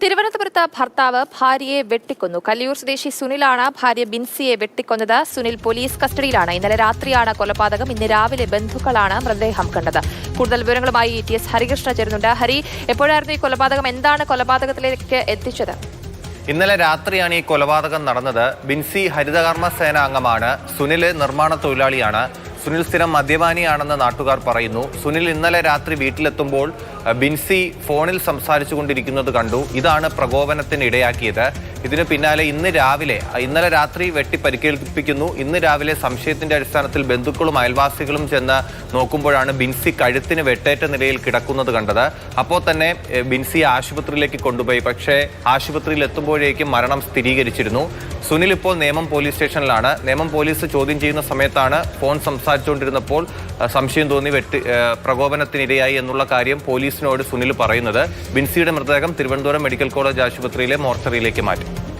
തിരുവനന്തപുരത്ത് ഭർത്താവ് ഭാര്യയെ വെട്ടിക്കൊന്നു. കല്ലിയൂർ സ്വദേശി സുനിലാണ് ഭാര്യ ബിൻസിയെ വെട്ടിക്കൊന്നത്. സുനിൽ പോലീസ് കസ്റ്റഡിയിലാണ്. ഇന്നലെ രാത്രിയാണ് കൊലപാതകം. ഇന്ന് രാവിലെ ബന്ധുക്കളാണ് മൃതദേഹം കണ്ടത്. കൂടുതൽ വിവരങ്ങളുമായി ടി.എസ്. ഹരികൃഷ്ണ ചേരുന്നുണ്ട്. ഹരി, എപ്പോഴായിരുന്നു ഈ കൊലപാതകം? എന്താണ് കൊലപാതകത്തിലേക്ക് എത്തിച്ചത്? ഇന്നലെ രാത്രിയാണ് ഈ കൊലപാതകം നടന്നത്. ബിൻസി ഹരിതകർമ്മ സേന അംഗമാണ്. സുനിൽ നിർമ്മാണ തൊഴിലാളിയാണ്. സുനിൽ സ്ഥിരം മദ്യപാനിയാണെന്ന് നാട്ടുകാർ പറയുന്നു. സുനിൽ ഇന്നലെ രാത്രി വീട്ടിലെത്തുമ്പോൾ ബിൻസി ഫോണിൽ സംസാരിച്ചു കൊണ്ടിരിക്കുന്നത് കണ്ടു. ഇതാണ് പ്രകോപനത്തിന് ഇടയാക്കിയത്. ഇതിനു പിന്നാലെ ഇന്നലെ രാത്രി വെട്ടി പരിക്കേൽപ്പിക്കുന്നു. ഇന്ന് രാവിലെ സംശയത്തിന്റെ അടിസ്ഥാനത്തിൽ ബന്ധുക്കളും അയൽവാസികളും ചെന്ന് നോക്കുമ്പോഴാണ് ബിൻസി കഴുത്തിന് വെട്ടേറ്റ നിലയിൽ കിടക്കുന്നത് കണ്ടത്. അപ്പോൾ തന്നെ ബിൻസിയെ ആശുപത്രിയിലേക്ക് കൊണ്ടുപോയി. പക്ഷേ ആശുപത്രിയിൽ എത്തുമ്പോഴേക്കും മരണം സ്ഥിരീകരിച്ചിരുന്നു. സുനിൽ ഇപ്പോൾ നേമം പോലീസ് സ്റ്റേഷനിലാണ്. നേമം പോലീസ് ചോദ്യം ചെയ്യുന്ന സമയത്താണ് ഫോൺ സംസാരിച്ചുകൊണ്ടിരുന്നപ്പോൾ സംശയം തോന്നി പ്രകോപനത്തിനിരയായി എന്നുള്ള കാര്യം പോലീസിനോട് സുനിൽ പറയുന്നത്. ബിൻസിയുടെ മൃതദേഹം തിരുവനന്തപുരം മെഡിക്കൽ കോളേജ് ആശുപത്രിയിലെ മോർച്ചറിയിലേക്ക് മാറ്റി.